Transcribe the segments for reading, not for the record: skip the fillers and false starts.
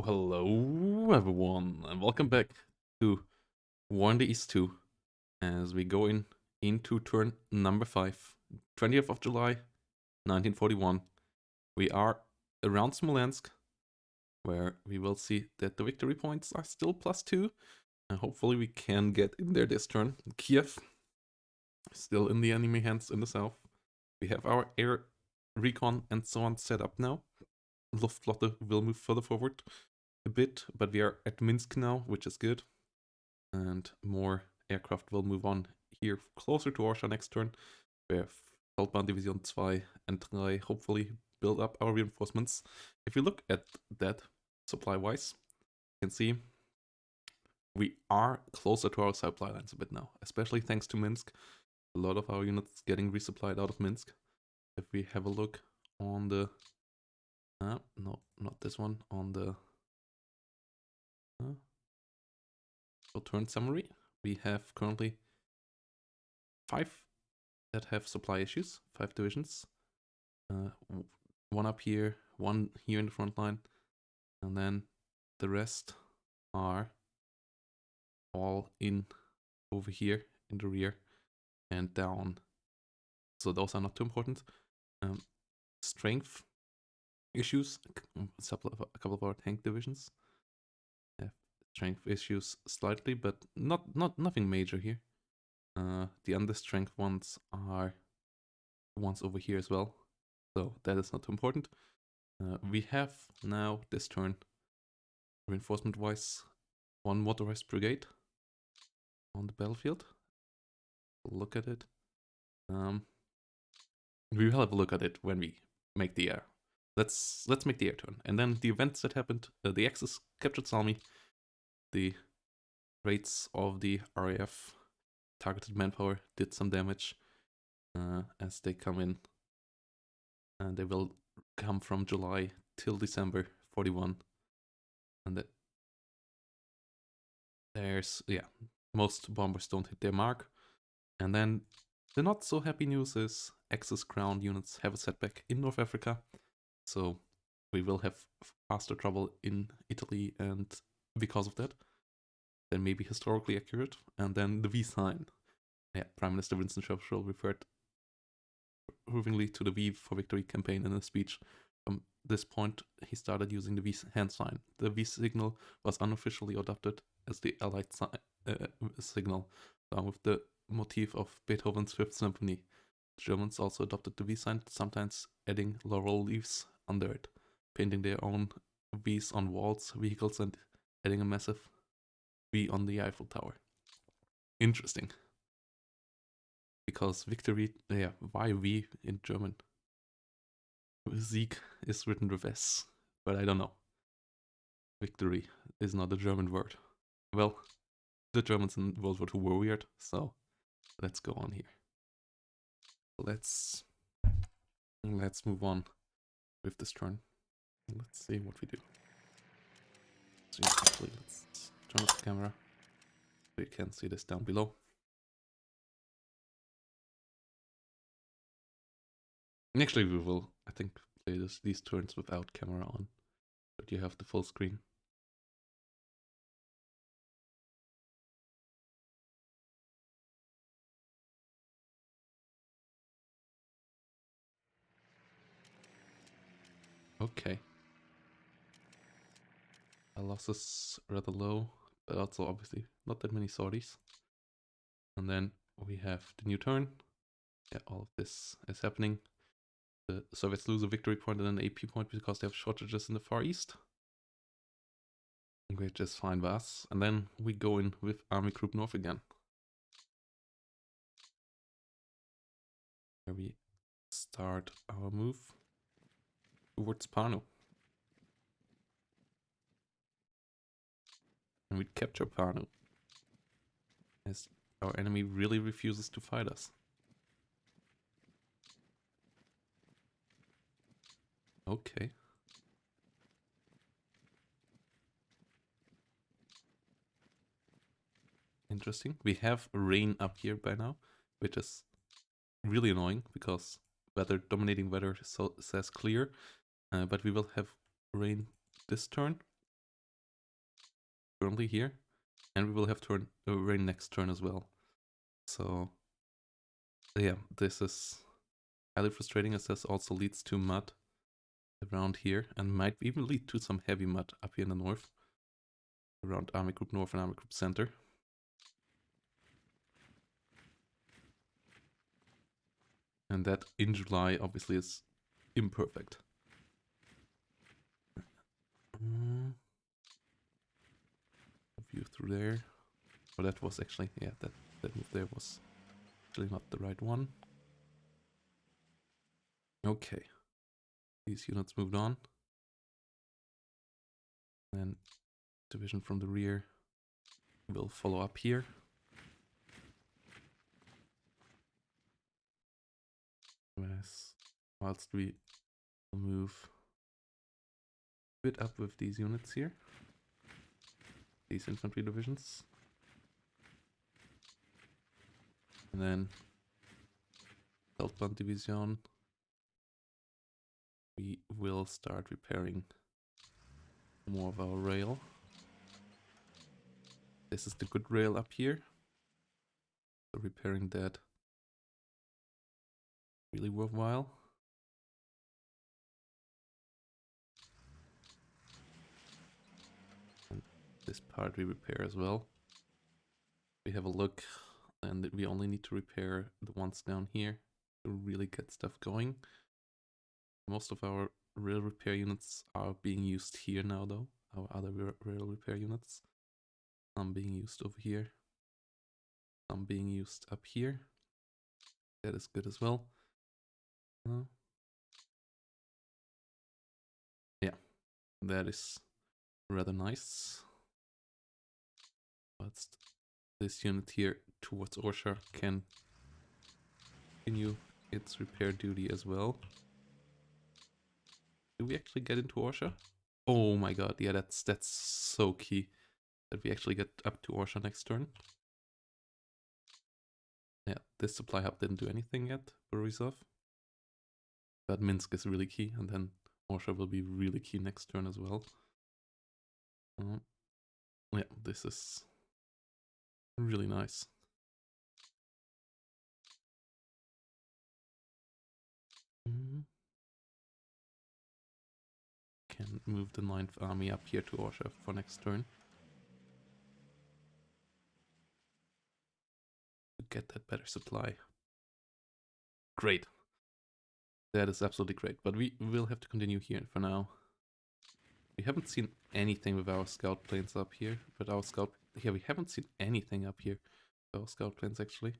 Hello everyone and welcome back to War in the East 2 as we go into turn number 5, 20th of July 1941. We are around Smolensk, where we will see that the victory points are still +2 and hopefully we can get in there this turn. Kiev still in the enemy hands in the south. We have our air recon and so on set up now. Luftflotte will move further forward a bit, but we are at Minsk now, which is good. And more aircraft will move on here closer to Orsha next turn, where Feldbahn Division 2 and 3 hopefully build up our reinforcements. If you look at that supply-wise, you can see we are closer to our supply lines a bit now, especially thanks to Minsk. A lot of our units getting resupplied out of Minsk. If we have a look on the... no, not this one. On the... turn summary, we have currently 5 that have supply issues, 5 divisions. One up here, one here in the front line, and then the rest are all in over here in the rear and down. So those are not too important. Strength issues, a couple of our tank divisions have strength issues slightly, but nothing major here. The understrength ones are the ones over here as well, so that is not too important. We have now this turn, reinforcement wise, one motorized brigade on the battlefield. Look at it. We will have a look at it when we make the air. Let's make the air turn, and then the events that happened. The Axis captured Salmi. The raids of the RAF targeted manpower did some damage as they come in, and they will come from July till December 41, and that there's most bombers don't hit their mark. And then the not so happy news is Axis ground units have a setback in North Africa, so we will have faster trouble in Italy, and because of that, that may be historically accurate. And then the V sign. Prime Minister Winston Churchill referred approvingly to the V for Victory campaign in a speech. From this point, he started using the V hand sign. The V signal was unofficially adopted as the Allied signal, along with the motif of Beethoven's Fifth Symphony. The Germans also adopted the V sign, sometimes adding laurel leaves under it, painting their own V's on walls, vehicles, and adding a massive V on the Eiffel Tower. Interesting. Because victory, why V in German? Sieg is written with S, but I don't know. Victory is not a German word. Well, the Germans in World War II were weird, so let's go on here. Let's move on with this turn. Let's see what we do. So quickly, let's turn off the camera so you can see this down below. And actually, we will, I think, play these turns without camera on, but you have the full screen. Okay. Our losses rather low, but also obviously not that many sorties. And then we have the new turn. All of this is happening. The Soviets lose a victory point and an AP point because they have shortages in the Far East. Which is fine by us. And then we go in with Army Group North again. Where we start our move towards Pano. And we capture Pano, as our enemy really refuses to fight us. Okay. Interesting. We have rain up here by now, which is really annoying because dominating weather says clear, but we will have rain this turn. currently here, and we will have rain next turn as well. So yeah, this is highly frustrating, as this also leads to mud around here, and might even lead to some heavy mud up here in the north, around Army Group North and Army Group Center. And that in July obviously is imperfect. View through there. Oh, that was actually, yeah, that move there was actually not the right one. Okay. These units moved on. And division from the rear will follow up here. Whilst we move a bit up with these units here. These infantry divisions. And then Feldbahn Division. We will start repairing more of our rail. This is the good rail up here. So repairing that really worthwhile. And this part we repair as well. We have a look, and we only need to repair the ones down here to really get stuff going. Most of our rail repair units are being used here now, though. Our other rail repair units. Some being used over here. Some being used up here. That is good as well. Yeah, that is rather nice. But this unit here towards Orsha can continue its repair duty as well. Do we actually get into Orsha? Oh my god, yeah, that's so key that we actually get up to Orsha next turn. Yeah, this supply hub didn't do anything yet for Borisov. But Minsk is really key, and then Orsha will be really key next turn as well. Yeah, this is really nice. Can move the 9th Army up here to Orsha for next turn. To get that better supply. Great. That is absolutely great, but we will have to continue here for now. We haven't seen anything with our scout planes up here, but our scout... Yeah, we haven't seen anything up here with our scout planes, actually.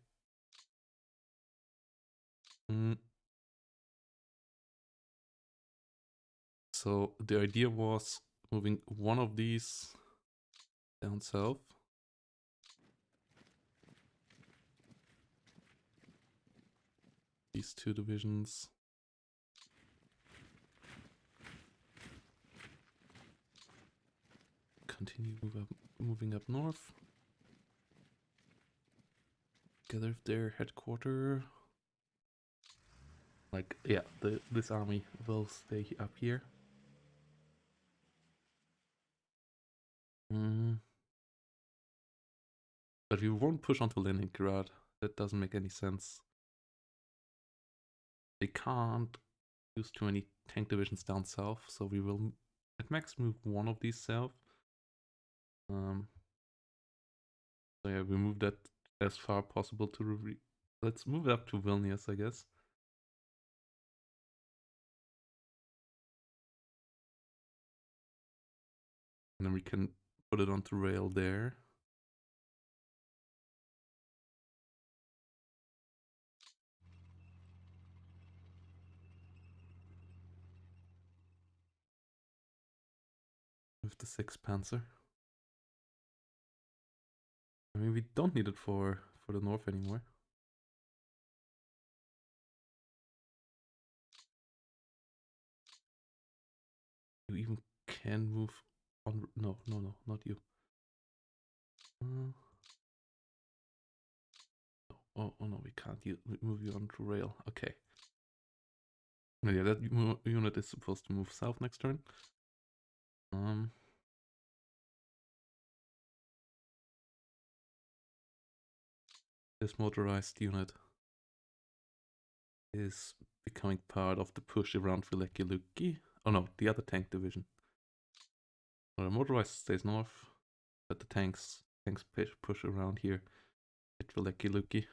So the idea was moving one of these down south. These two divisions. Continue moving up north. Together with their headquarters. Like, yeah, this army will stay up here. But we won't push onto Leningrad. That doesn't make any sense. They can't use too many tank divisions down south, so we will at max move one of these south. So yeah, we move that as far possible to let's move it up to Vilnius, I guess. And then we can put it onto rail there. With the 6th Panzer. I mean, we don't need it for the north anymore. You even can move on... No, not you. Oh no, we can't move you onto rail. Okay. Yeah, that unit is supposed to move south next turn. this motorized unit is becoming part of the push around Velekiluki. Oh no, the other tank division. Well, the motorized stays north, but the tanks push around here at Velekiluki.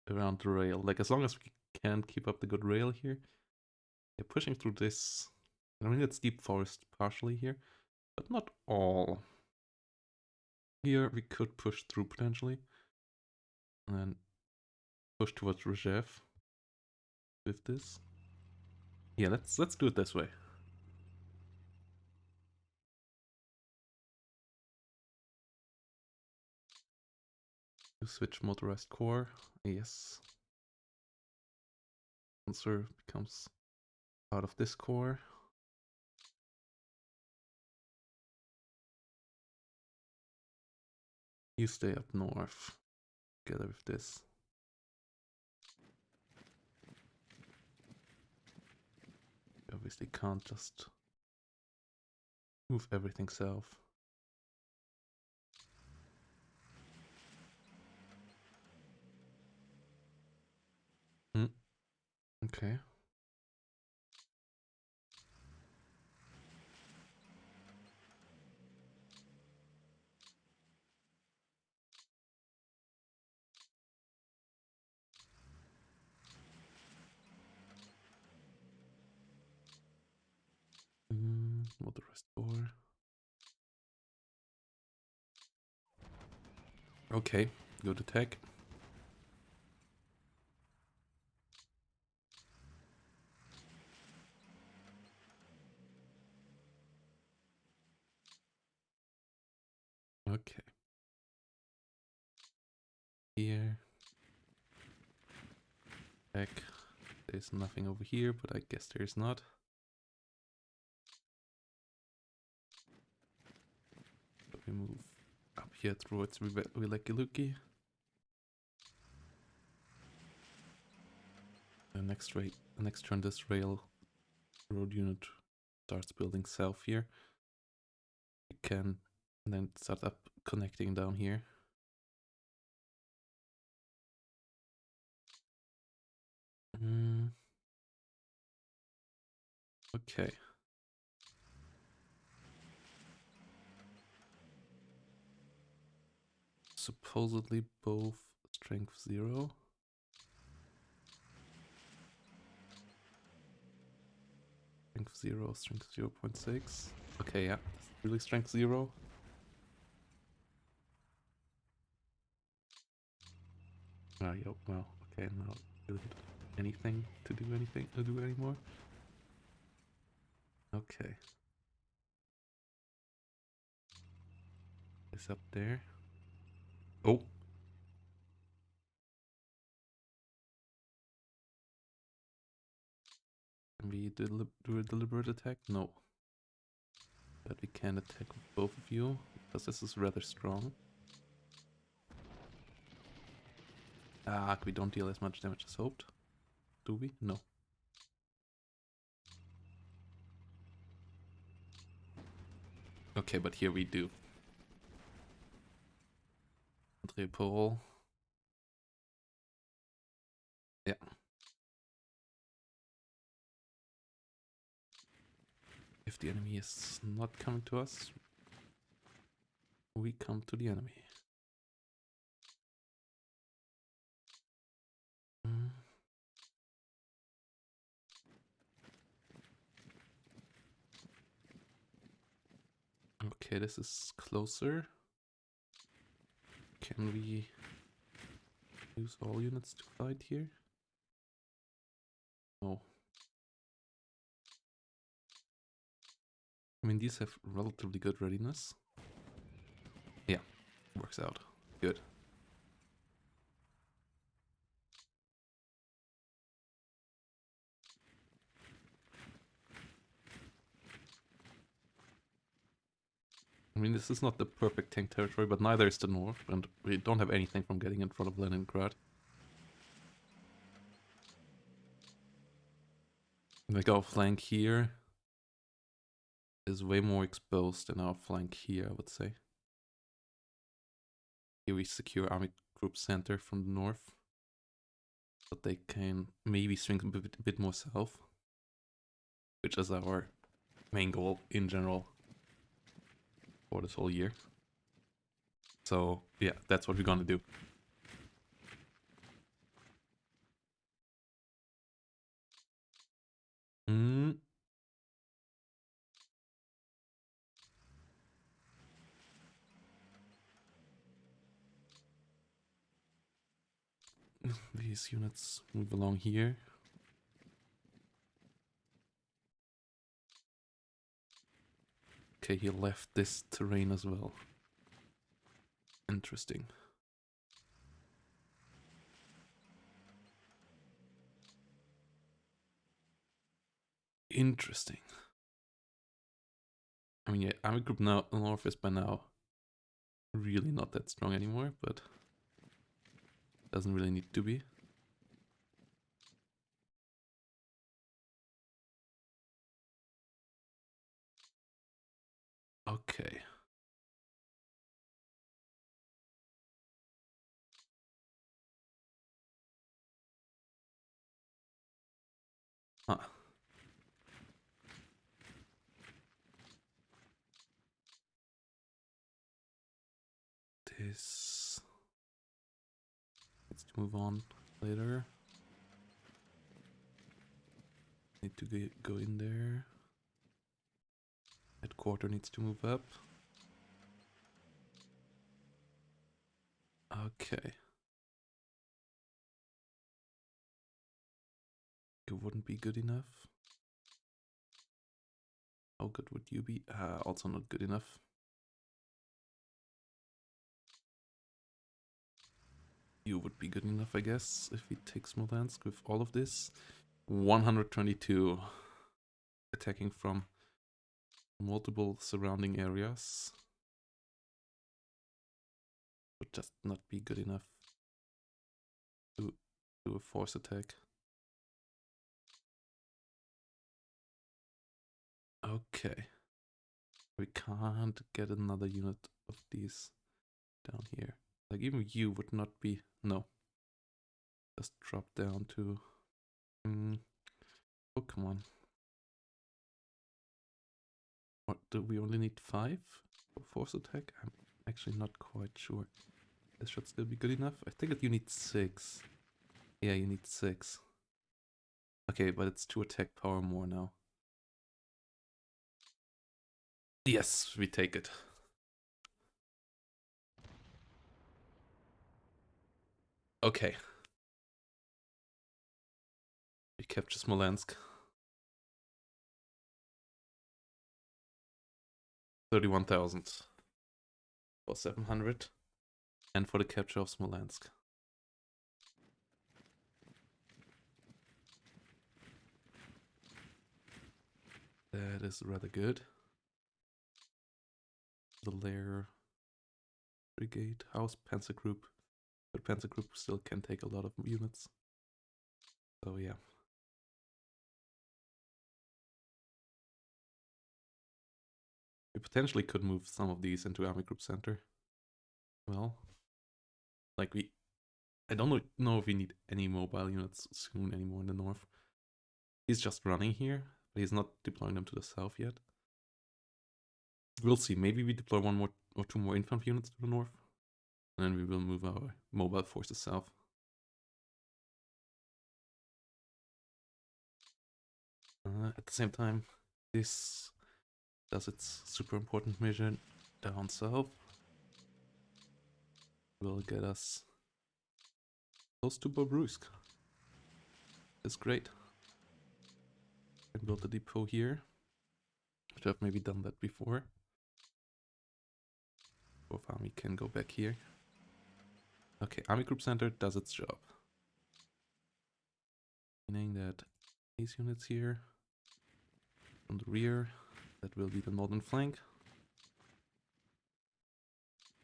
Around the rail. Like, as long as we can keep up the good rail here. They're pushing through this. I mean, it's deep forest partially here, but not all. Here we could push through potentially. And then push towards Rzhev with this. Yeah, let's do it this way. You switch motorized core. Yes. Panzer becomes part of this core. You stay up north together with this. You obviously can't just move everything south. Okay. Motorized core. Okay, go to tech. Okay. Here. Tech. There's nothing over here, but I guess there's not. So we move up here towards Velekiluki. The next turn this road unit starts building south here. We can then start up connecting down here. Okay. Supposedly both strength 0. Strength 0, strength 0.6. Okay, yeah, really strength 0. Oh, yo, well, okay, now really anything to do anymore. Okay. It's up there. Oh. Can we do a deliberate attack? No. But we can attack with both of you, because this is rather strong. Ah, we don't deal as much damage as hoped. Do we? No. Okay, but here we do. Andre Paul. Yeah. If the enemy is not coming to us, we come to the enemy. Okay, this is closer. Can we use all units to fight here? No. I mean, these have relatively good readiness. Yeah, works out. Good. I mean, this is not the perfect tank territory, but neither is the north, and we don't have anything from getting in front of Leningrad. Like, our flank here is way more exposed than our flank here, I would say. Here we secure army Group center from the north. But they can maybe swing a bit more south. Which is our main goal in general for this whole year. So yeah, that's what we're gonna do. These units move along here. Okay, he left this terrain as well. Interesting. Interesting. I mean, yeah, Army Group now North is by now really not that strong anymore, but doesn't really need to be. Okay. Huh. This needs to move on later. Need to go in there. Headquarter needs to move up. Okay. It wouldn't be good enough. How good would you be? Also not good enough. You would be good enough, I guess, if we take Smolensk with all of this. 122 attacking from multiple surrounding areas. Would just not be good enough to do a force attack. Okay. We can't get another unit of these down here. Like, even you would not be... No. Just drop down to... Oh, come on. What, do we only need 5 for force attack? I'm actually not quite sure. This should still be good enough. I think that you need 6. Yeah, you need 6. Okay, but it's 2 attack power more now. Yes, we take it. Okay. We capture Smolensk. 31,000 for 700. And for the capture of Smolensk. That is rather good. The Lair Brigade House Panzer Group. But Panzer Group still can take a lot of units. So yeah. We potentially could move some of these into Army Group Center. Well, like I don't know if we need any mobile units soon anymore in the north. He's just running here, but he's not deploying them to the south yet. We'll see. Maybe we deploy 1 more or 2 more infantry units to the north. And then we will move our mobile forces south. At the same time, this does its super important mission down south. Will get us close to Bobruisk. That's great. Can build a depot here. Should have maybe done that before. Both army can go back here. Okay, Army Group Center does its job. Meaning that these units here from the rear, that will be the northern flank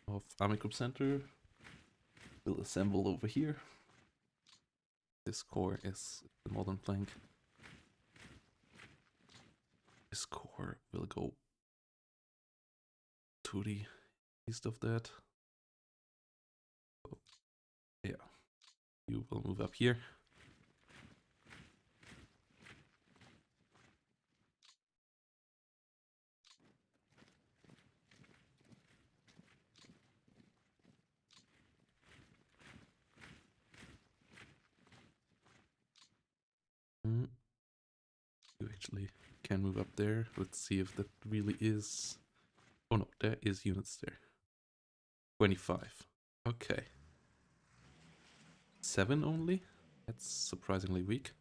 of Army Group Center, will assemble over here. This corps is the northern flank. This corps will go to the east of that. Yeah, you will move up here. You actually can move up there. Let's see if that really is... Oh no, there is units there. 25. Okay. 7 only? That's surprisingly weak.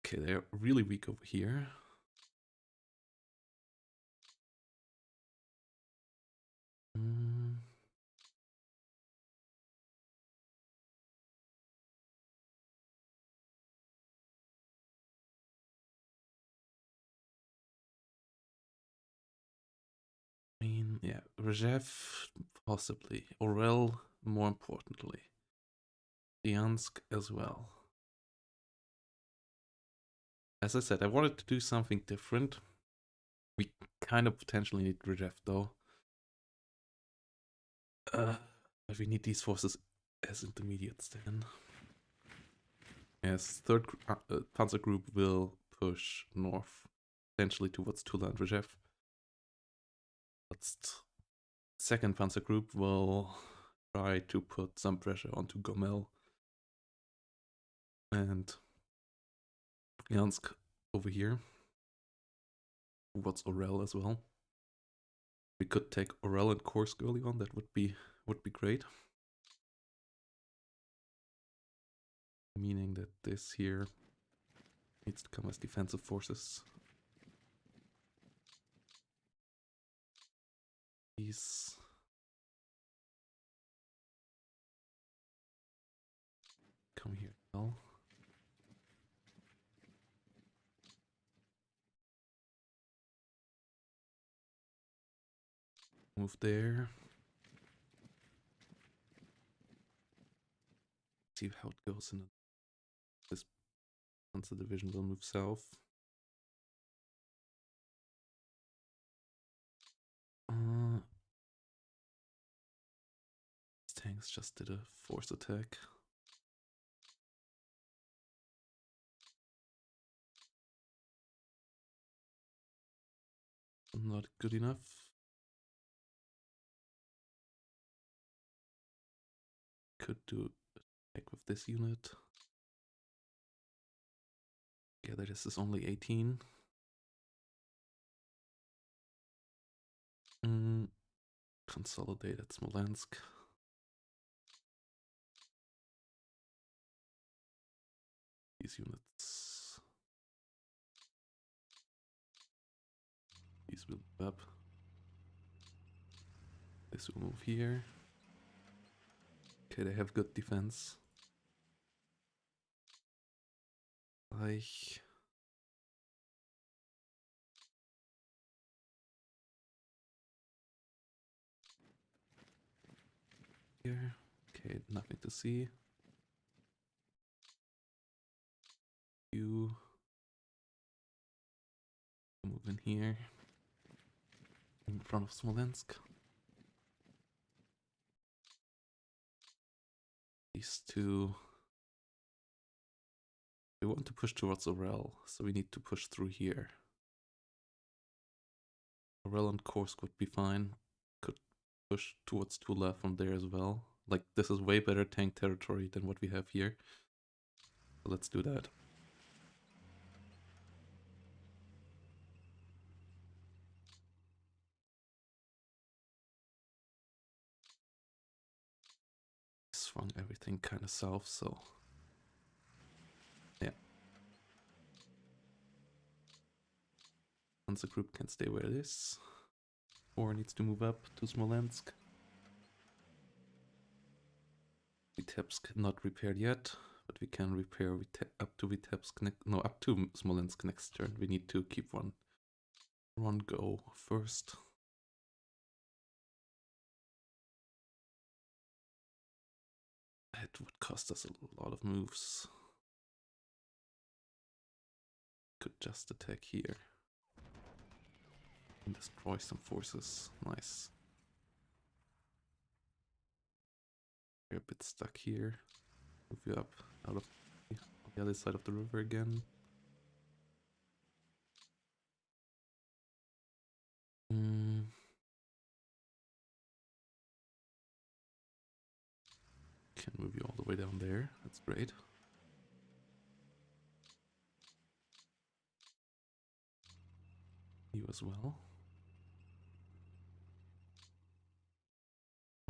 Okay, they're really weak over here. I mean, yeah, Rzev, possibly. Orel, more importantly. Bryansk as well. As I said, I wanted to do something different. We kind of potentially need Rzev though. But we need these forces as intermediates then. Yes, third Panzer Group will push north, potentially towards Tula and Rzev. But second Panzer Group will try to put some pressure onto Gomel and Bryansk over here. Towards Orel as well. We could take Orel and Kursk early on. That would be great. Meaning that this here needs to come as defensive forces. These come here as well. Move there. See how it goes in this Panzer division will move south. These tanks just did a force attack. Not good enough. Could do attack with this unit. Together this is only 18. Consolidate at Smolensk. These units. These will move up. This will move here. Okay, they have good defense. Reich. Here. Okay, nothing to see. You move in here. In front of Smolensk. These two. We want to push towards Orel, so we need to push through here. Orel and Kursk would be fine. Could push towards Tula from there as well. Like, this is way better tank territory than what we have here. So let's do that. Swung everything kind of south, so yeah. Panzer Group can stay where it is, or needs to move up to Smolensk. Vitebsk not repaired yet, but we can repair up to Vitebsk. No, up to Smolensk next turn. We need to keep one go first. It would cost us a lot of moves. Could just attack here and destroy some forces. Nice. You're a bit stuck here. Move you up out of the other side of the river again. Can move you all the way down there. That's great. You as well.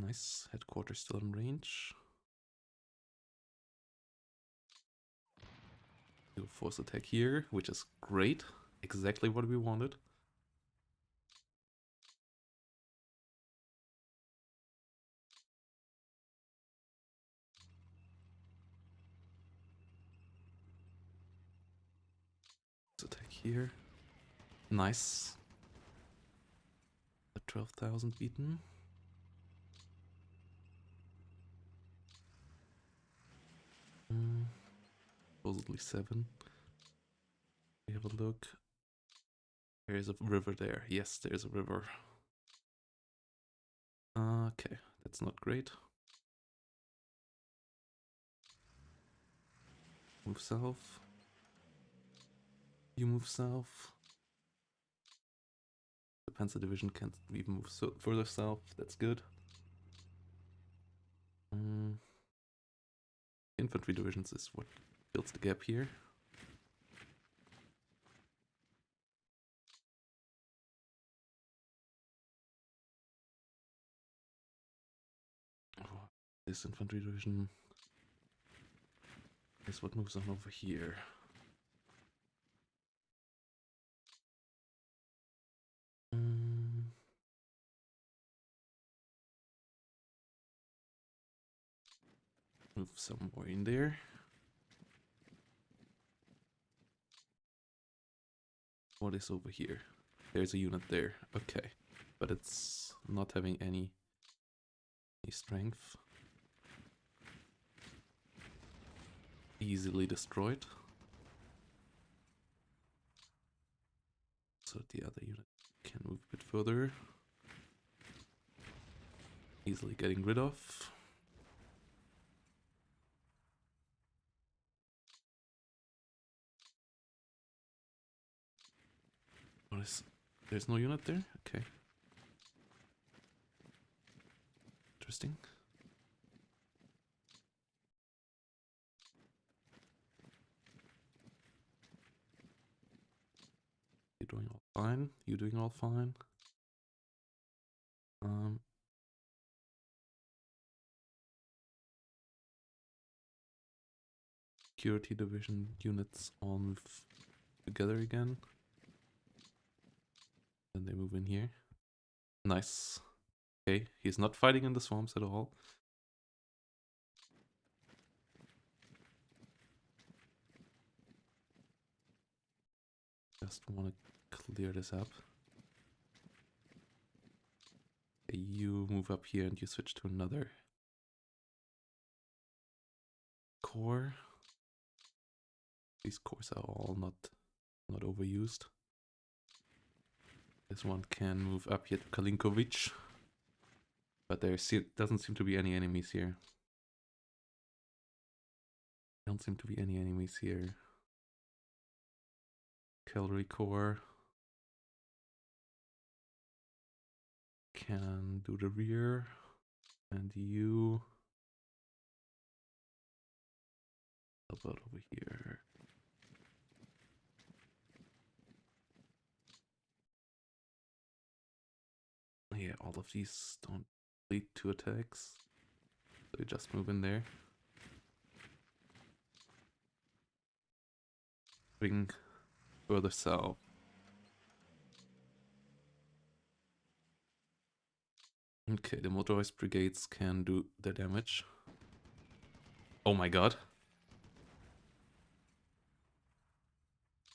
Nice. Headquarters still in range. Do a force attack here, which is great. Exactly what we wanted. Force attack here. Nice. The 12,000 beaten. Supposedly 7. We have a look. There is a river there. Yes, there's a river. Okay, that's not great. Move south. You move south. The Panzer Division can't even move further south. That's good. Infantry divisions is what fills the gap here. Oh, this infantry division is what moves on over here. Move some more in there. What is over here? There's a unit there. Okay. But it's not having any strength. Easily destroyed. So the other unit can move a bit further. Easily getting rid of. What is... There's no unit there? Okay. Interesting. You're doing all fine. You're doing all fine. Security division units all move together again. Then they move in here. Nice. Okay, he's not fighting in the swamps at all. Just want to clear this up. Okay, you move up here and you switch to another core. These cores are all not overused. This one can move up here to Kalinkovich. But there doesn't seem to be any enemies here. Don't seem to be any enemies here. Cavalry Corps can do the rear. And you help out over here. Yeah, all of these don't lead to attacks. So you just move in there. Bring further south. Okay, the motorized brigades can do their damage. Oh my god.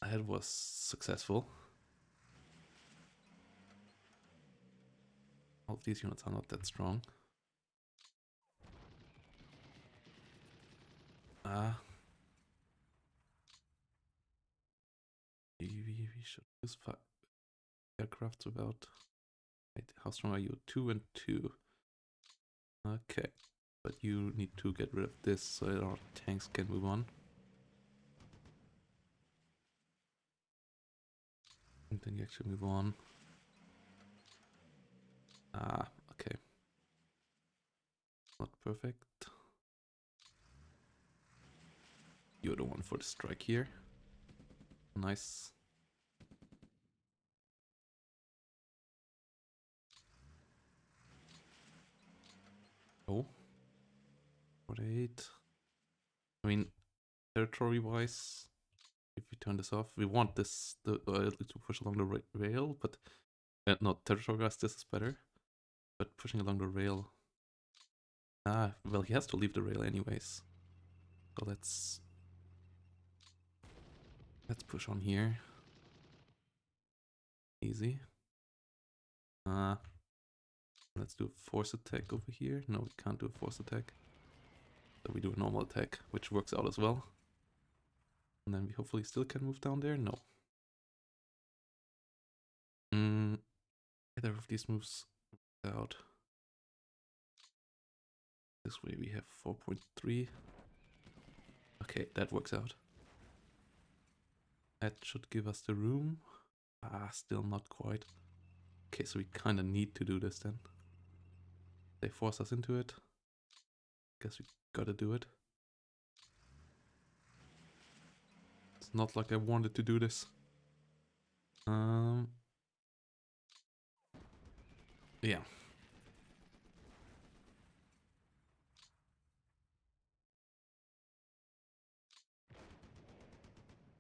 That was successful. All of these units are not that strong. We should use aircrafts without... Wait, how strong are you? 2 and 2. Okay. But you need to get rid of this so that our tanks can move on. And then you actually move on. Ah, okay. Not perfect. You're the one for the strike here. Nice. Oh. 48. I mean, territory-wise, if we turn this off, we want this to push along the rail, but not territory-wise, this is better. But pushing along the rail, well, he has to leave the rail anyways. So let's push on here. Easy. Let's do a force attack over here. No, we can't do a force attack. So we do a normal attack, which works out as well. And then we hopefully still can move down there. No. Either of these moves out. This way we have 4.3. Okay, that works out. That should give us the room. Still not quite. Okay, so we kind of need to do this then. They force us into it. Guess we gotta do it. It's not like I wanted to do this. Yeah.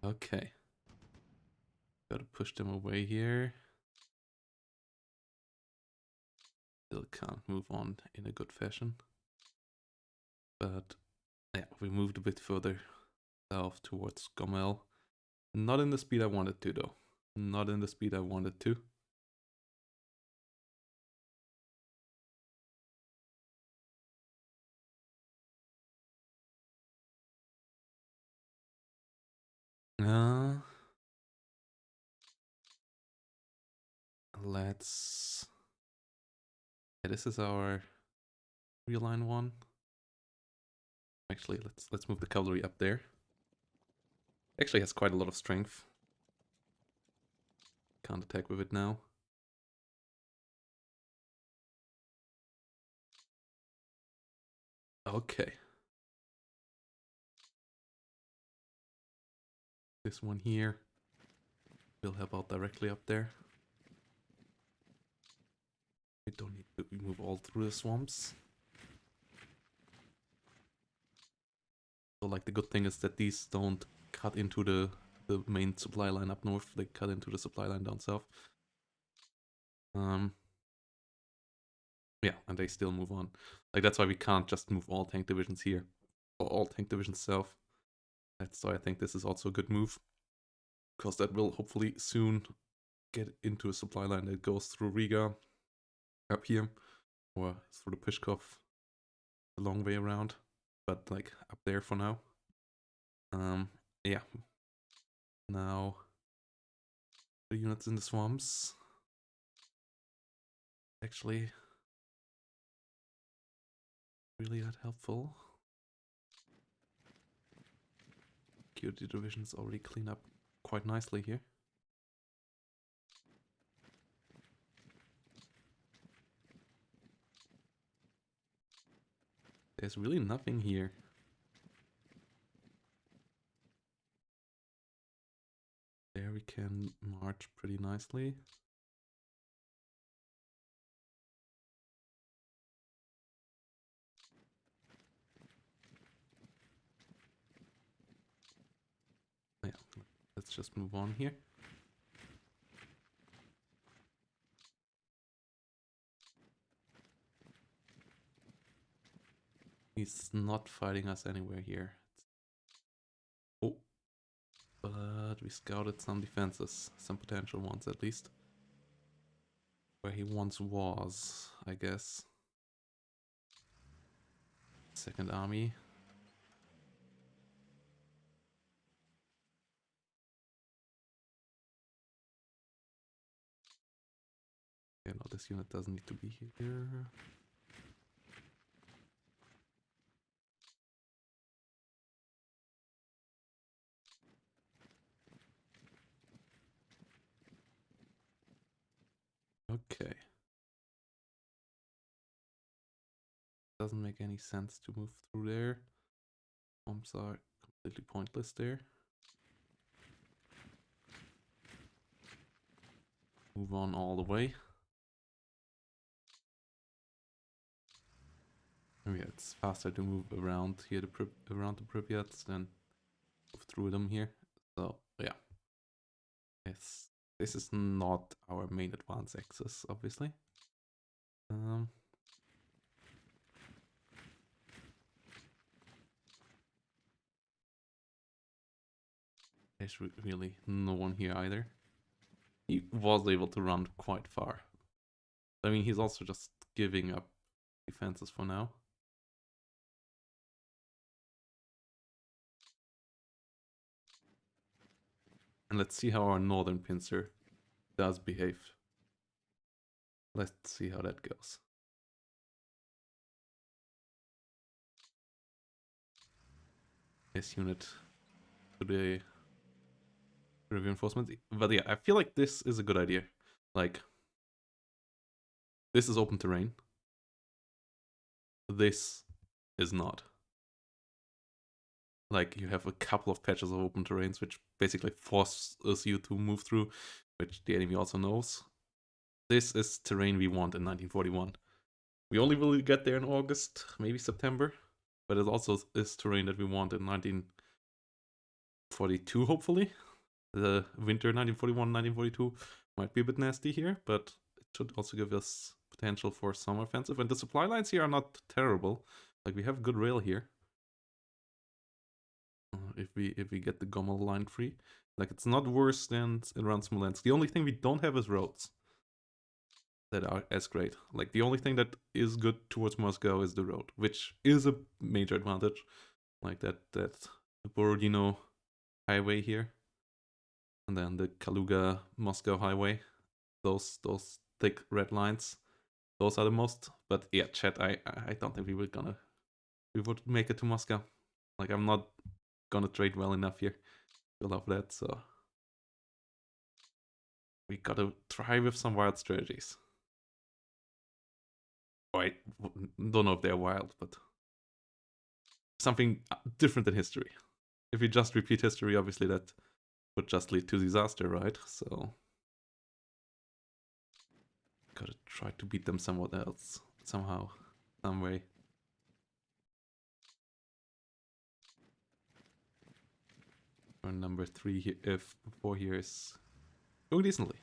Okay. Gotta push them away here. Still can't move on in a good fashion. But yeah, we moved a bit further south towards Gomel. Not in the speed I wanted to though. Not in the speed I wanted to. Let's... Yeah, this is our real-line one. Actually, let's move the cavalry up there. Actually has quite a lot of strength. Can't attack with it now. Okay. This one here will help out directly up there. We don't need to move all through the swamps. So like the good thing is that these don't cut into the main supply line up north. They cut into the supply line down south. Yeah, and they still move on. Like that's why we can't just move all tank divisions here. Or all tank divisions south. That's why I think this is also a good move. Because that will hopefully soon get into a supply line that goes through Riga up here. Or through the Pishkov. A long way around. But like up there for now. Yeah. Now the units in the swamps. Actually really that helpful. Security divisions already clean up quite nicely here. There's really nothing here. There we can march pretty nicely. Yeah, let's just move on here. He's not fighting us anywhere here. Oh, but we scouted some defenses, some potential ones at least. Where he once was, I guess. Second army. Okay, no, this unit doesn't need to be here. Okay. Doesn't make any sense to move through there. Bombs are completely pointless there. Move on all the way. Oh yeah, it's faster to move around here, around the Pripyats than move through them here. So yeah, yes, this is not our main advance axis, obviously. There's really no one here either. He was able to run quite far. I mean, he's also just giving up defenses for now. And let's see how our northern pincer does behave. Let's see how that goes. This unit to the reinforcement. But yeah, I feel like this is a good idea. Like, this is open terrain. This is not. Like, you have a couple of patches of open terrains, which basically forces you to move through, which the enemy also knows. This is terrain we want in 1941. We only will get there in August, maybe September, but it also is terrain that we want in 1942, hopefully. The winter 1941, 1942 might be a bit nasty here, but it should also give us potential for some offensive. And the supply lines here are not terrible. Like, we have good rail here. If we get the Gomel line free. Like, it's not worse than around Smolensk. The only thing we don't have is roads that are as great. Like, the only thing that is good towards Moscow is the road, which is a major advantage. Like that Borodino highway here. And then the Kaluga Moscow highway. Those thick red lines. Those are the most. But yeah, chat, I don't think we would make it to Moscow. Like, I'm not gonna trade well enough here to allow that, so we gotta try with some wild strategies. I don't know if they're wild, but something different than history. If we just repeat history, obviously that would just lead to disaster, right? So gotta try to beat them somewhat else, somehow, some way. Or number 3 here, if 4 here is going decently.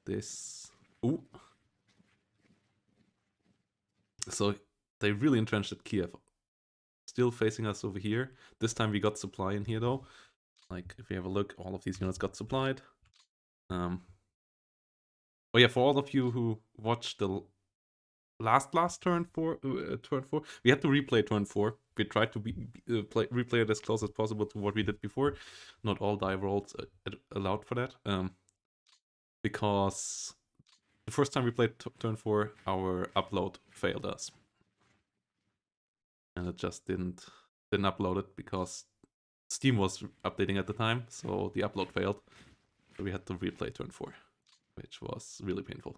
This, ooh. So they really entrenched at Kiev. Still facing us over here. This time we got supply in here though. Like, if you have a look, all of these units got supplied. Oh yeah, for all of you who watched the last turn 4, we had to replay turn 4. We tried to replay it as close as possible to what we did before. Not all die rolls allowed for that. Because the first time we played turn 4, our upload failed us. And it just didn't upload it because Steam was updating at the time, so the upload failed. So we had to replay turn 4, which was really painful.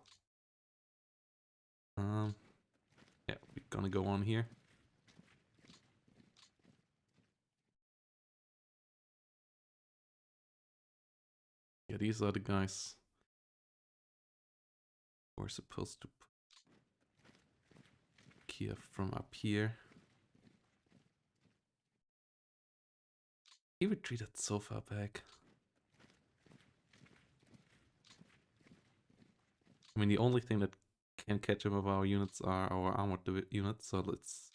Yeah, we're gonna go on here. Yeah, these are the guys we're supposed to put Kiev from up here. He retreated so far back. I mean, the only thing that can catch him of our units are our armored units, so let's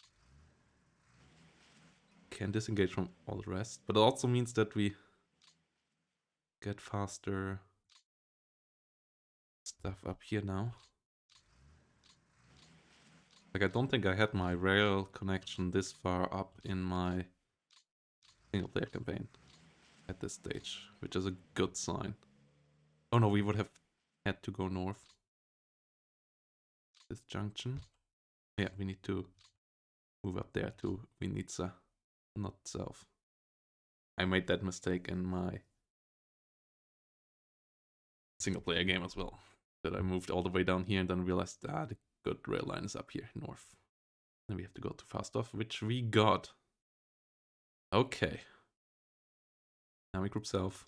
can disengage from all the rest. But it also means that we get faster stuff up here now. Like, I don't think I had my rail connection this far up in my single player campaign at this stage, which is a good sign. Oh no, we would have had to go north. This junction. Yeah, we need to move up there to Vinica, not south. I made that mistake in my single player game as well. That I moved all the way down here and then realized the good rail line is up here north. And we have to go to fast off, which we got. Okay. Army Group South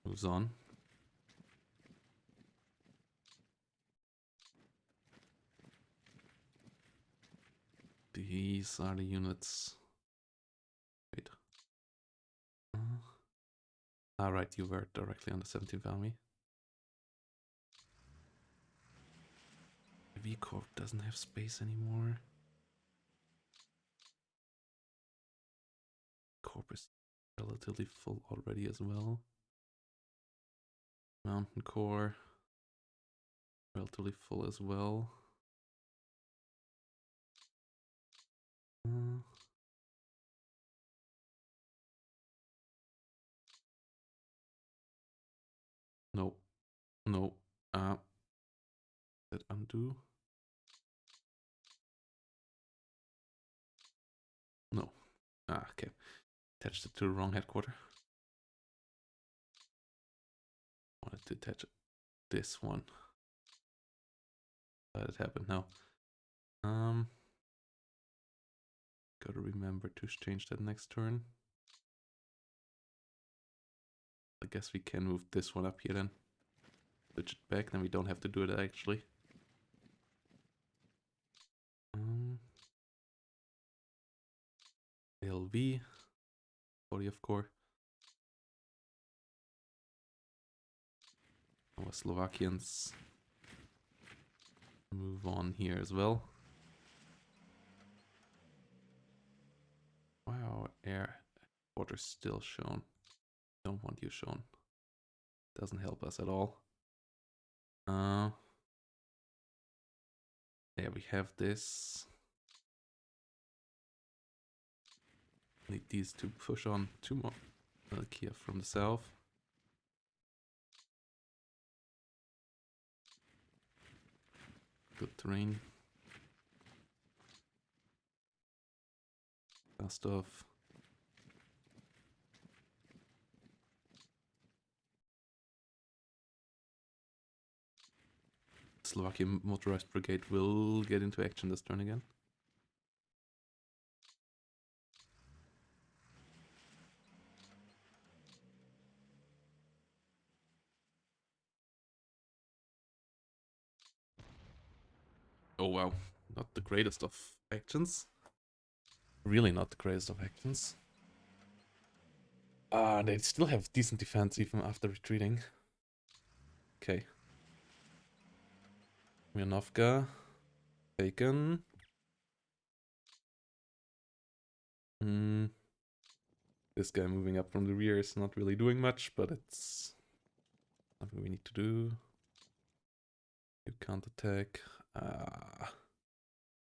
moves on. These are the units. Wait. Right, you were directly on the 17th Army. The V Corp doesn't have space anymore. Corp is relatively full already as well. Mountain Corps relatively full as well. No, no. Did undo? No. Okay. Attached it to the wrong headquarter. Wanted to attach this one. But it happened now. Gotta remember to change that next turn. I guess we can move this one up here then. Switch it back, then we don't have to do it actually. LV, 40th Corps. Our Slovakians move on here as well. Wow, air quarters still shown. Don't want you shown. Doesn't help us at all. Yeah, we have this. Need these to push on 2 more. Kiev from the south. Good terrain. Fast off. Slovakian motorized brigade will get into action this turn again. Oh wow, not the greatest of actions. Really not the greatest of actions. They still have decent defense even after retreating. Okay. Mianovka. Taken. This guy moving up from the rear is not really doing much, but it's something we need to do. You can't attack.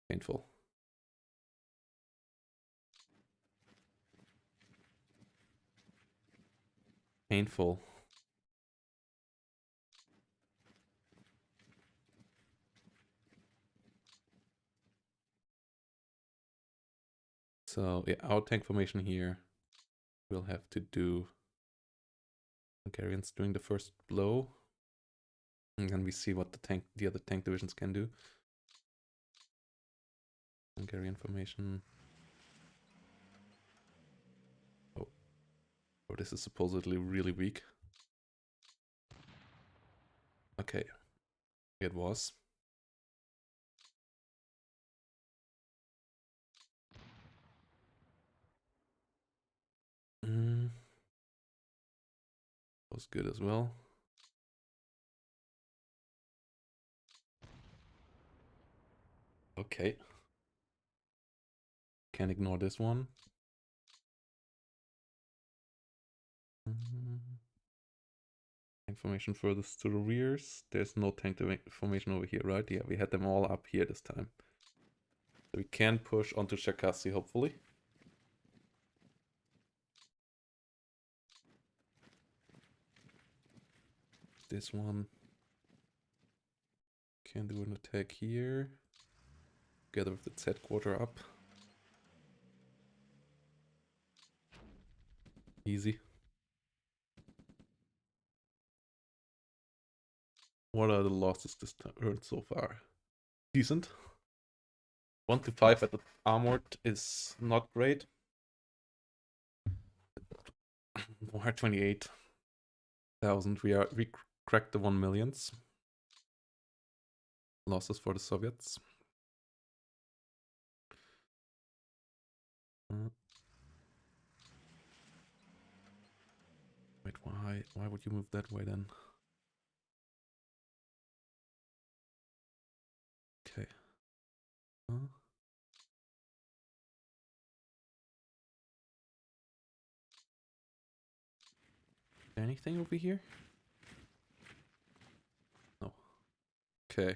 Painful. Painful. So yeah, our tank formation here we'll have to do Hungarians doing the first blow. And then we see what the other tank divisions can do. Hungarian formation. Oh, this is supposedly really weak. Okay, it was. Was good as well. Okay. Can't ignore this one. Tank formation furthest to the rears. There's no tank formation over here, right? Yeah, we had them all up here this time. So we can push onto Cherkasy, hopefully. This one. Can do an attack here. Together with its headquarter up. Easy. What are the losses this turn so far? Decent. 1 to 5 at the armored is not great. 128,000. We cracked the 1 millions. Losses for the Soviets. Wait, why would you move that way then? Okay. Anything over here? No. Okay.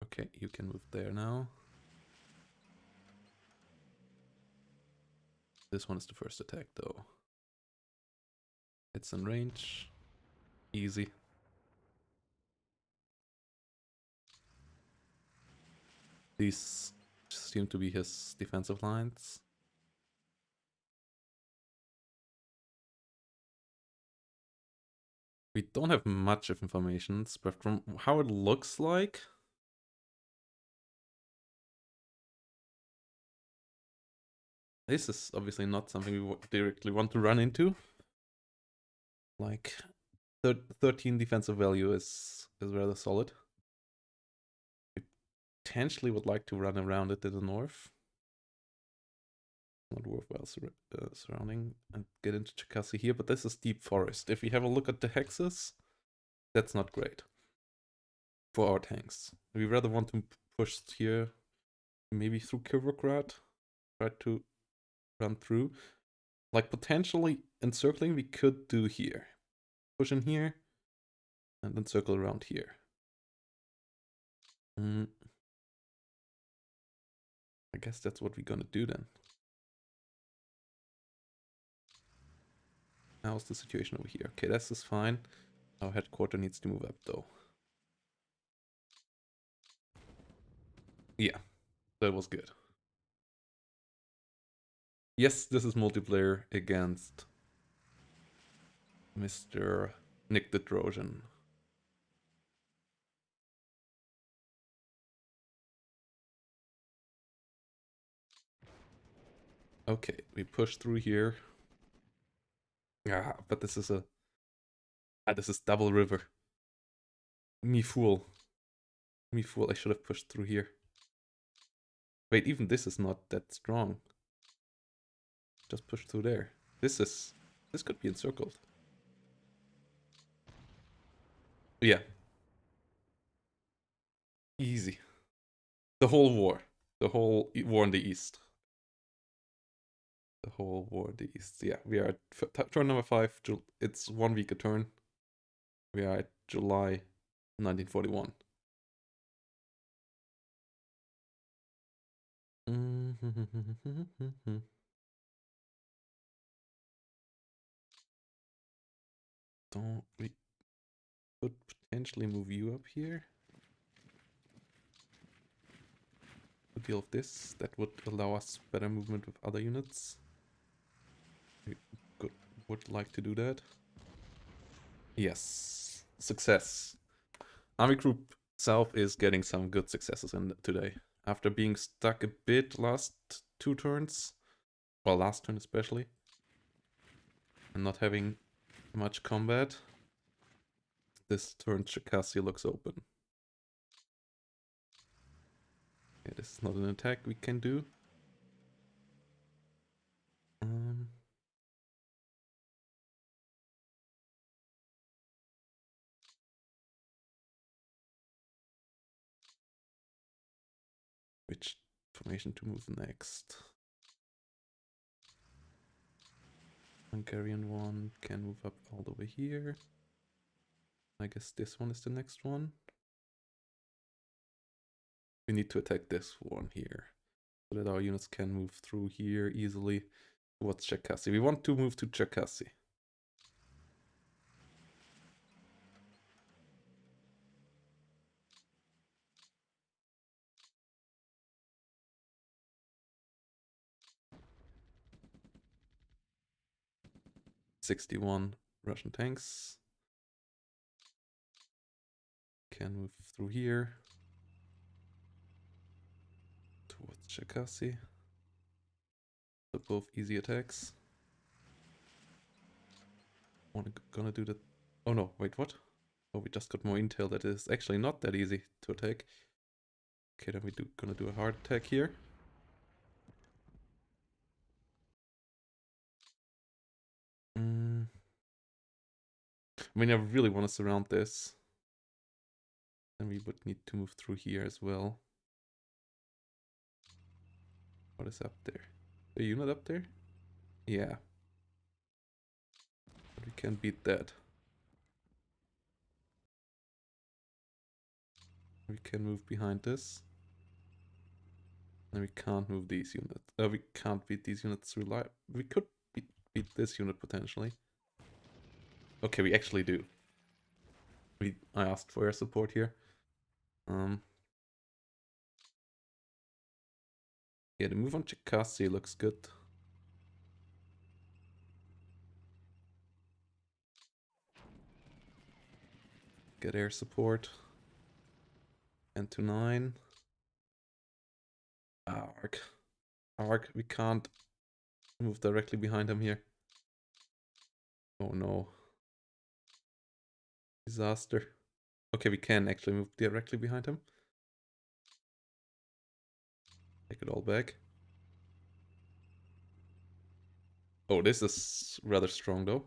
Okay, you can move there now. This one is the first attack though. It's in range. Easy. These seem to be his defensive lines. We don't have much of information, but from how it looks like, this is obviously not something we directly want to run into. Like, 13 defensive value is rather solid. We potentially would like to run around it to the north. Not worthwhile surrounding and get into Cherkasy here, but this is deep forest. If we have a look at the hexes, that's not great for our tanks. We rather want to push here, maybe through Kivrograd, try to run through. Like potentially encircling we could do here. Push in here, and then circle around here. I guess that's what we're gonna do then. How's the situation over here? Okay, this is fine. Our headquarter needs to move up though. Yeah, that was good. Yes, this is multiplayer against Mr. Nick the Trojan. Okay, we push through here. Ah, but this is this is double river. Me fool. Me fool, I should have pushed through here. Wait, even this is not that strong. Just push through there. This could be encircled. Yeah. Easy. The whole war. The whole war in the east. The whole war in the east. Yeah, we are at turn number 5. It's 1 week a turn. We are at July 1941. Don't we could potentially move you up here to deal with this. That would allow us better movement with other units. We would like to do that. Yes, success. Army Group South is getting some good successes in today. After being stuck a bit last 2 turns, well, last turn especially, and not having much combat, this turn Cherkasy looks open. Yeah, this is not an attack we can do. Which formation to move next? Hungarian one can move up all over here. I guess this one is the next one. We need to attack this one here, so that our units can move through here easily towards Cherkasy. We want to move to Cherkasy. '61. Russian tanks. Can move through here. Towards Cherkasy. So both easy attacks. Gonna do that. Oh no, wait, what? Oh, we just got more intel that is actually not that easy to attack. Okay, then gonna do a hard attack here. I mean, I really want to surround this. Then we would need to move through here as well. What is up there? A unit up there? Yeah. But we can beat that. We can move behind this. And we can't move these units. We can't beat these units reliably. We could beat this unit potentially. Okay, we actually do. I asked for air support here. Yeah, the move on Chikasi looks good. Get air support. And to 9. Arc. Arc, we can't move directly behind him here. Oh no. Disaster. Okay, we can actually move directly behind him. Take it all back. Oh, this is rather strong though.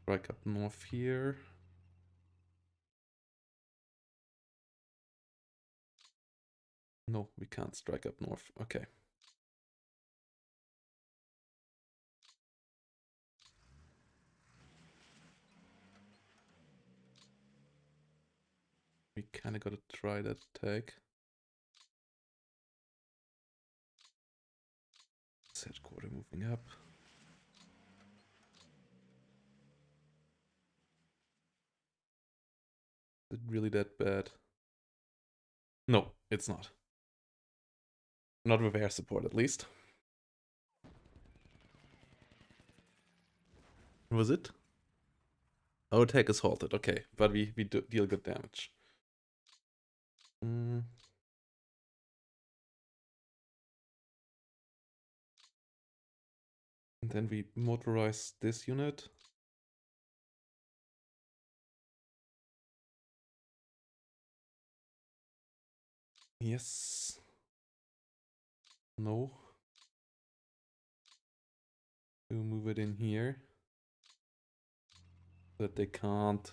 Strike up north here. No, we can't strike up north. Okay. We kind of got to try that attack. Set quarter moving up. Is it really that bad? No, it's not. Not with air support, at least. Was it? Our attack is halted, okay. But we deal good damage. And then we motorize this unit. Yes. No. We'll move it in here. So that they can't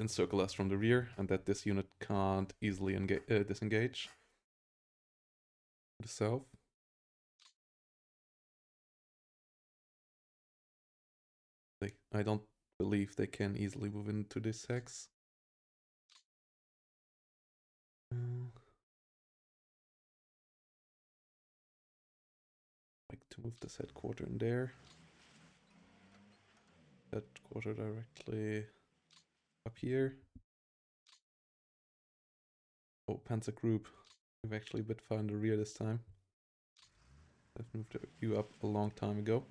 encircle us from the rear, and that this unit can't easily disengage. The south. I don't believe they can easily move into this hex. Like to move this headquarter in there. Headquarter directly up here. Oh, Panzer Group. We've actually a bit far in the rear this time. I've moved you up a long time ago.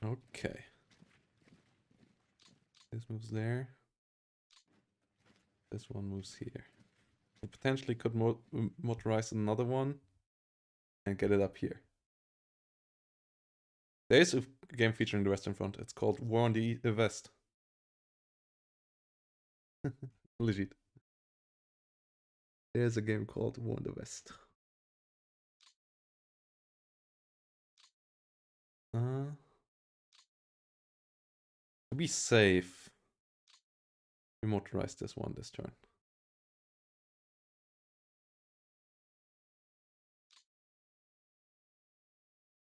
Okay. This moves there. This one moves here. We potentially could motorize another one and get it up here. There is a game featuring the Western Front. It's called War on the West. Legit. There's a game called War on the West. To be safe, we motorize this one this turn.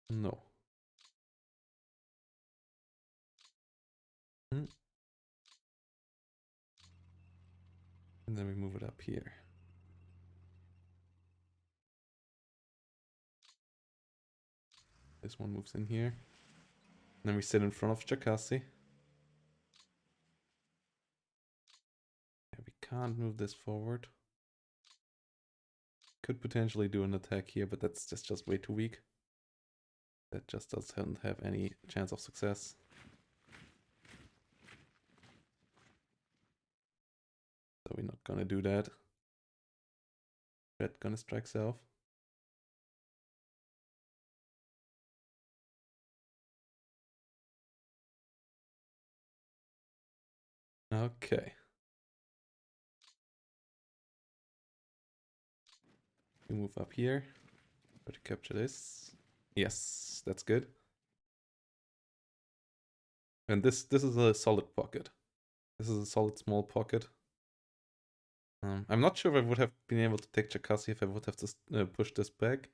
No. And then we move it up here. This one moves in here. And then we sit in front of Jakassi. Yeah, we can't move this forward. Could potentially do an attack here, but that's just way too weak. That just doesn't have any chance of success. So we're not gonna do that. Red gonna strike south. Okay. We move up here. Try to capture this. Yes, that's good. And this is a solid pocket. This is a solid small pocket. I'm not sure if I would have been able to take Jakassi if I would have just pushed this back.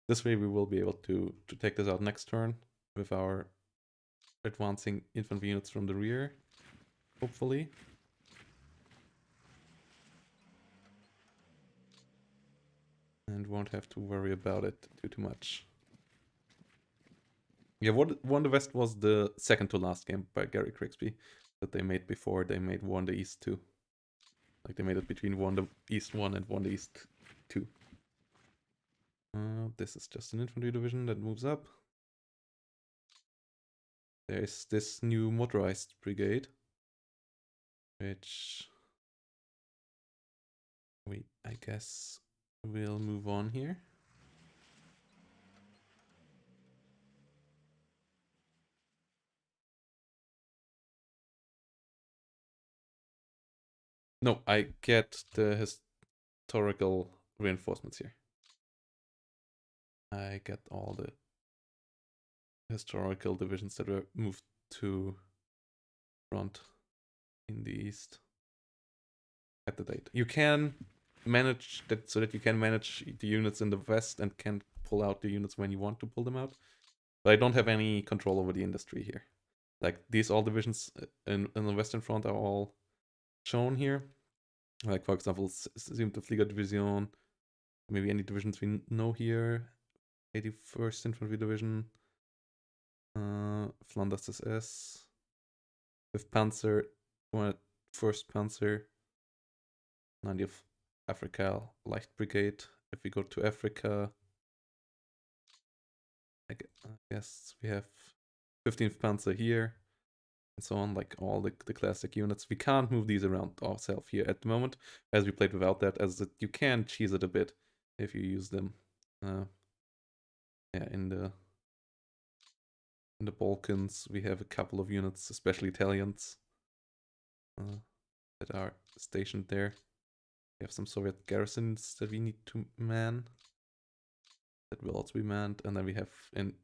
This way we will be able to take this out next turn with our advancing infantry units from the rear, hopefully. And won't have to worry about it too much. Yeah, what Won the West was the second to last game by Gary Crigsby that they made before they made Won the East 2. Like they made it between Won the East 1 and Won the East 2. This is just an infantry division that moves up. There's this new motorized brigade, which I guess we'll move on here. No, I get the historical reinforcements here. I get all the historical divisions that were moved to front in the east at the date. You can manage that so that you can manage the units in the west and can pull out the units when you want to pull them out. But I don't have any control over the industry here. Like these all divisions in the western front are all shown here. Like for example, 7th Flieger Division, maybe any divisions we know here. 81st Infantry Division, Flanders SS, 5th Panzer, 1st Panzer, 90th Afrika Light Brigade. If we go to Africa, I guess we have 15th Panzer here, and so on, like all the classic units. We can't move these around ourselves here at the moment, as we played without that, as you can cheese it a bit if you use them. Yeah, in the Balkans, we have a couple of units, especially Italians, that are stationed there. We have some Soviet garrisons that we need to man. That will also be manned. And then we have in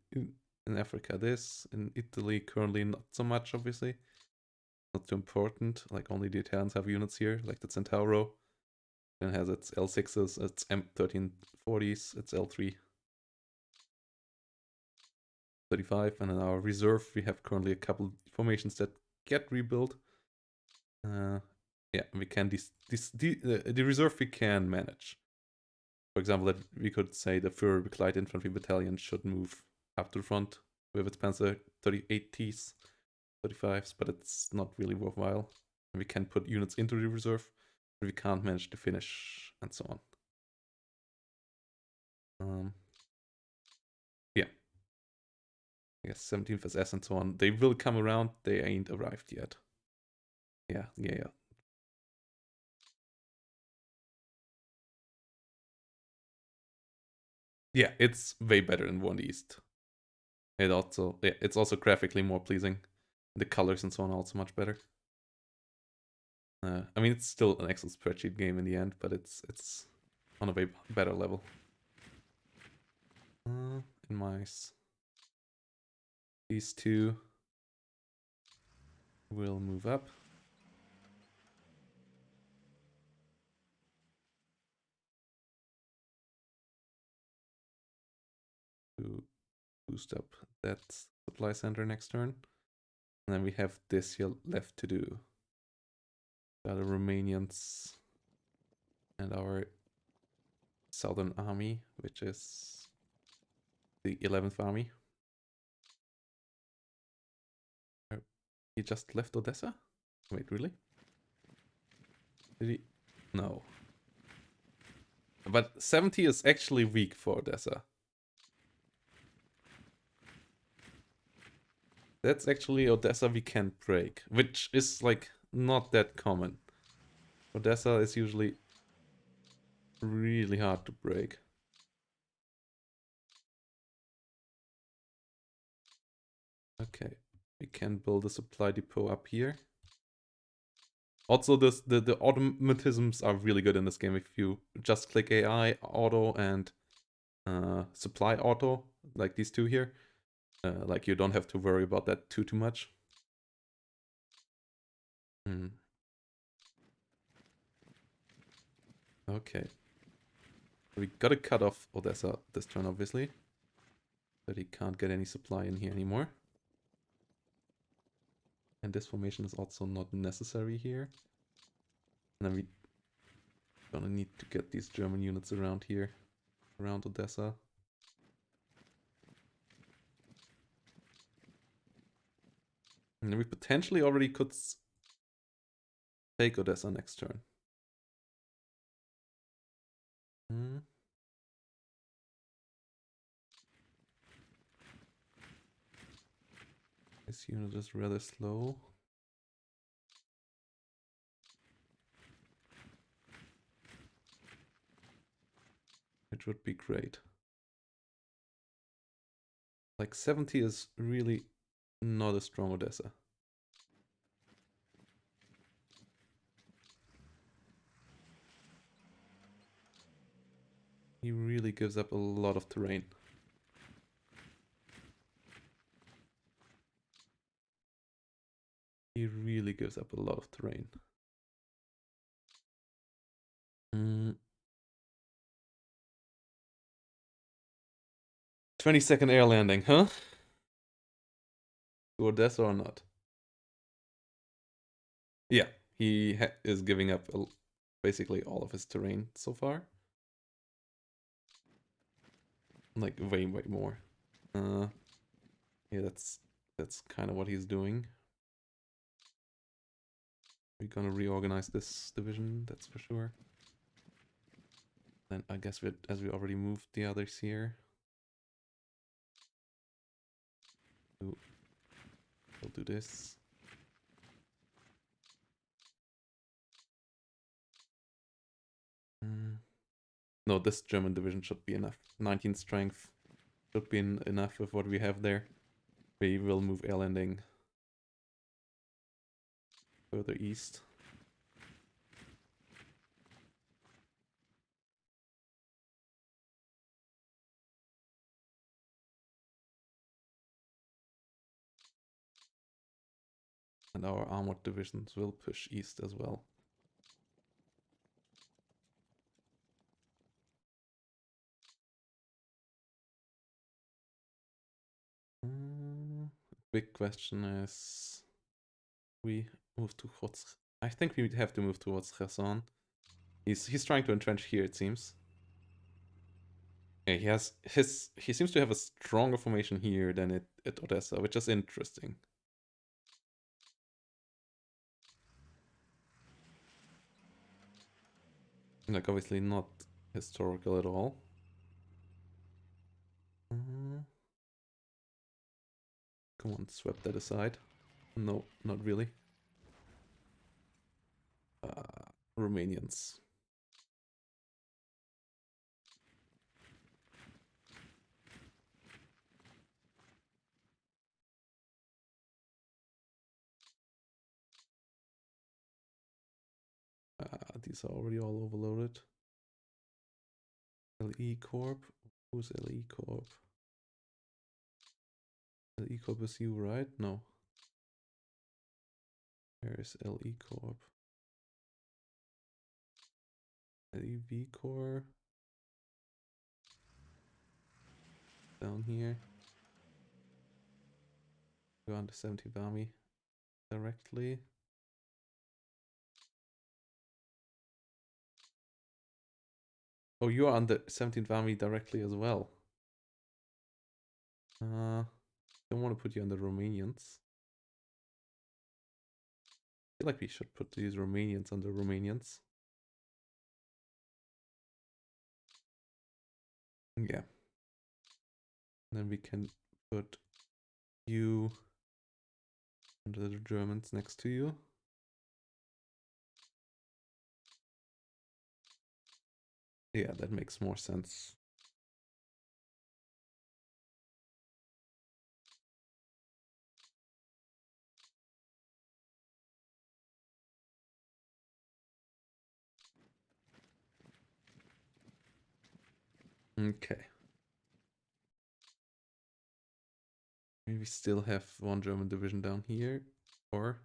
Africa this. In Italy, currently not so much, obviously. Not too important. Like only the Italians have units here, like the Centauro. Then has its L6s, its M1340s, its L3 35, and in our reserve we have currently a couple formations that get rebuilt. Yeah, we can the reserve we can manage. For example, that we could say the Führer Light Infantry Battalion should move up to the front with its Panzer 38Ts, 35s, but it's not really worthwhile. We can put units into the reserve, but we can't manage to finish and so on. Yeah. I guess 17th SS and so on. They will come around. They ain't arrived yet. Yeah. Yeah, it's way better than One East. It's also graphically more pleasing. The colors and so on are also much better. I mean, it's still an Excel spreadsheet game in the end, but it's on a way better level. In mice, these two will move up. To boost up that supply center next turn. And then we have this here left to do. The Romanians And our Southern Army, which is the 11th Army. He just left Odessa? Wait, really? Did he? No. But 70 is actually weak for Odessa. That's actually Odessa we can't break, which is like not that common. Odessa is usually really hard to break. Okay, we can build a supply depot up here. Also, the automatisms are really good in this game. If you just click AI, auto, and supply auto, like these two here, like you don't have to worry about that too much. Okay. We gotta cut off Odessa this turn, obviously. But he can't get any supply in here anymore. And this formation is also not necessary here. And then we gonna need to get these German units around here, around Odessa. And then we potentially already could take Odessa next turn. This unit is rather slow. It would be great. Like 70 is really not a strong Odessa. He really gives up a lot of terrain. He really gives up a lot of terrain. 20-second air landing, huh? To Odessa or not? Yeah, he is giving up basically all of his terrain so far. Like way more. Yeah, that's kind of what he's doing. We're gonna reorganize this division, that's for sure. Then I guess as we already moved the others here. We'll do this. No, this German division should be enough. 19 strength should be enough with what we have there. We will move air landing further east. And our armored divisions will push east as well. Big question is, we move towards. I think we have to move towards Kherson. He's trying to entrench here, it seems. Yeah, he seems to have a stronger formation here than at Odessa, which is interesting. Like obviously not historical at all. Come on, sweep that aside. No, not really. Romanians. These are already all overloaded. LE Corp. Who's LE Corp? LE Corp is you, right? No. Where is LE Corp? LEV Corp. Down here. Go on to 70th Army directly. Oh, you are on the 17th Army directly as well. Don't want to put you on the Romanians. I feel like we should put these Romanians on the Romanians. Yeah. And then we can put you and the Germans next to you. Yeah, that makes more sense. Okay. Maybe we still have one German division down here. Or,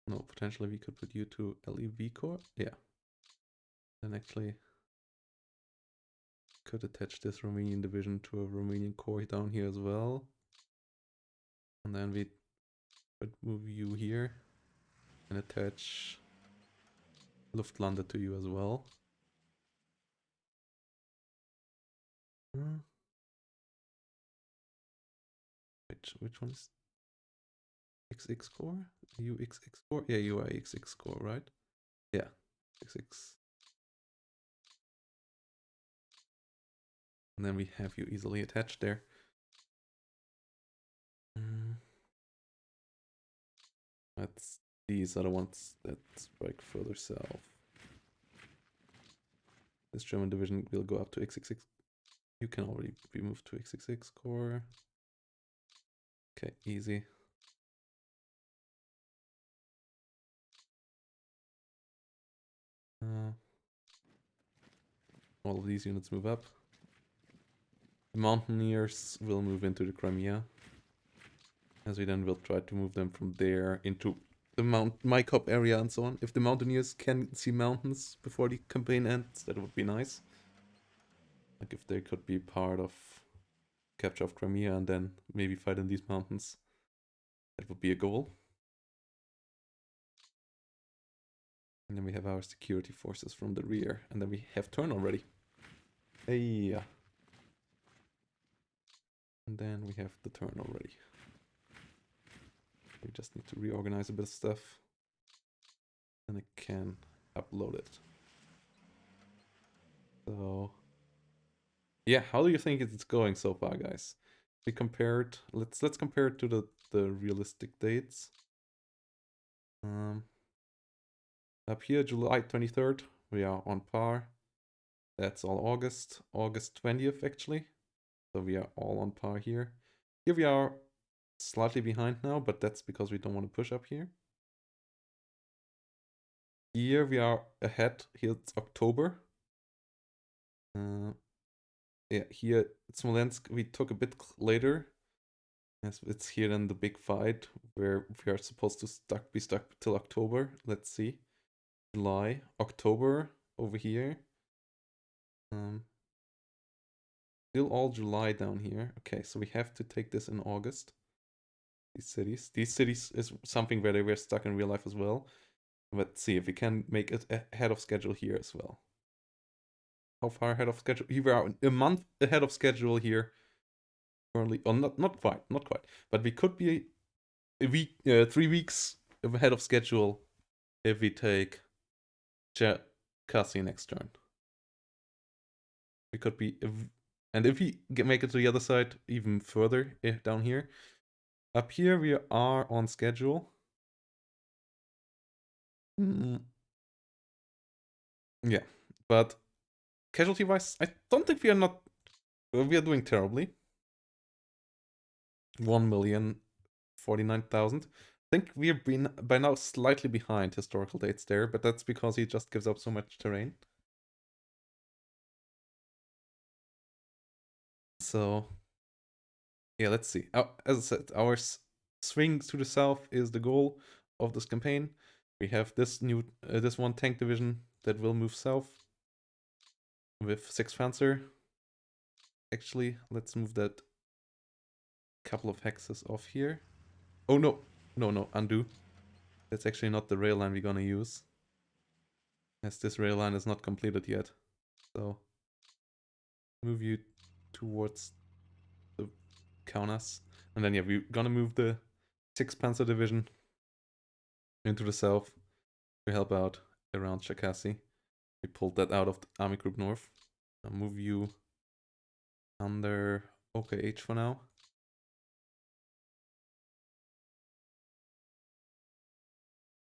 no, potentially we could put you to LEV Corps. Yeah. Then actually could attach this Romanian division to a Romanian corps down here as well. And then we could move you here and attach Luftlande to you as well. Which one is XX Corps? You XX Corps? Yeah, you are XX Corps, right? Yeah, XX. And then we have you easily attached there. That's these are the ones that strike further south. This German division will go up to XXX. You can already be moved to XXX Corps. Okay, easy. All of these units move up. The Mountaineers will move into the Crimea. As we then will try to move them from there into the Maikop area and so on. If the Mountaineers can see mountains before the campaign ends, that would be nice. Like if they could be part of capture of Crimea and then maybe fight in these mountains. That would be a goal. And then we have our security forces from the rear. And then we have turn already. Hey. And then we have the turn already. We just need to reorganize a bit of stuff. And I can upload it. So yeah, how do you think it's going so far, guys? We compared, let's compare it to the realistic dates. Up here, July 23rd, we are on par. That's all August 20th actually. So we are all on par here. Here we are slightly behind now, but that's because we don't want to push up here. Here we are ahead. Here it's October. Yeah, here at Smolensk we took a bit later. Yes, it's here then the big fight where we are supposed to be stuck till October. Let's see. July, October over here. Still all July down here. Okay, so we have to take this in August. These cities. These cities is something where they were stuck in real life as well. Let's see if we can make it ahead of schedule here as well. How far ahead of schedule? Here we are a month ahead of schedule here. Currently, oh, not quite, but we could be a week, 3 weeks ahead of schedule if we take Cassie next turn. We could be, and if we make it to the other side, even further down here. Up here we are on schedule. Yeah, but casualty wise, I don't think we are not. We are doing terribly. 1,049,000. I think we've been by now slightly behind historical dates there, but that's because he just gives up so much terrain. So, yeah, let's see. As I said, our swing to the south is the goal of this campaign. We have this new, this one tank division that will move south with 6 Panzer. Actually, let's move that couple of hexes off here. Oh no, undo. That's actually not the rail line we're gonna use, as this rail line is not completed yet. So move you towards the Kaunas. And then, yeah, we're gonna move the 6th Panzer Division into the south to help out around Cherkasy. We pulled that out of the Army Group North. I'll move you under OKH for now.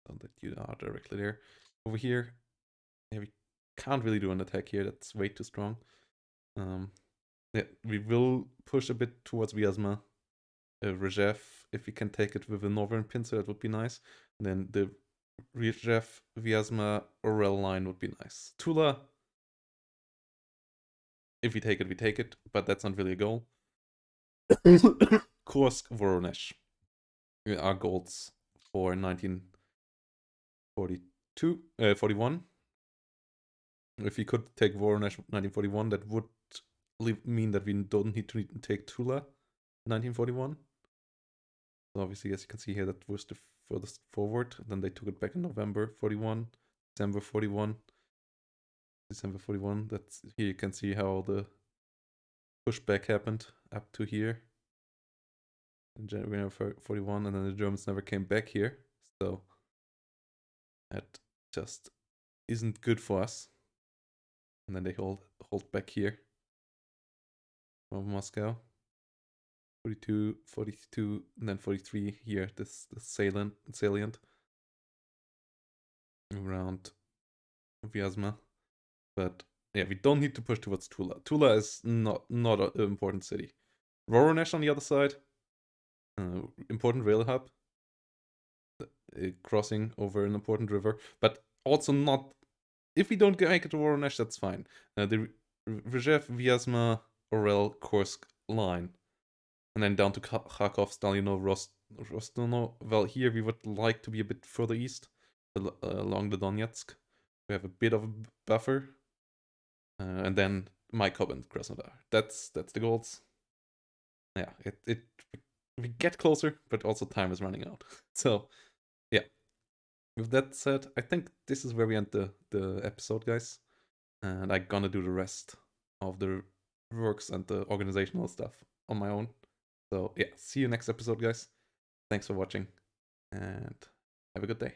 So that you are directly there. Over here, yeah, we can't really do an attack here. That's way too strong. Yeah, we will push a bit towards Vyazma. Regev, if we can take it with a northern pincer, that would be nice. And then the Regev, Vyazma, Orel line would be nice. Tula, if we take it, we take it, but that's not really a goal. Kursk, Voronezh are goals for 41. If we could take Voronezh 1941, that would mean that we don't need to take Tula 1941. So obviously, as you can see here, that was the furthest forward. Then they took it back in November 41, December 41, December 41. That's here you can see how the pushback happened up to here in January 41, and then the Germans never came back here. So that just isn't good for us. And then they hold back here from Moscow. 42, 42, and then 43 here, this salient around Vyazma. But yeah, we don't need to push towards Tula. Tula is not an important city. Voronezh on the other side, important rail hub, crossing over an important river, but also not. If we don't make it to Voronezh, that's fine. The Regev, Vyazma, Orel, Kursk line. And then down to Kharkov, Stalino, Rostono. Well, here we would like to be a bit further east, along the Donetsk. We have a bit of a buffer. And then Maikop and Krasnodar. That's the goals. Yeah, we get closer, but also time is running out. So, yeah. With that said, I think this is where we end the episode, guys. And I'm gonna do the rest of the works and the organizational stuff on my own. So, yeah, see you next episode, guys. Thanks for watching, and have a good day.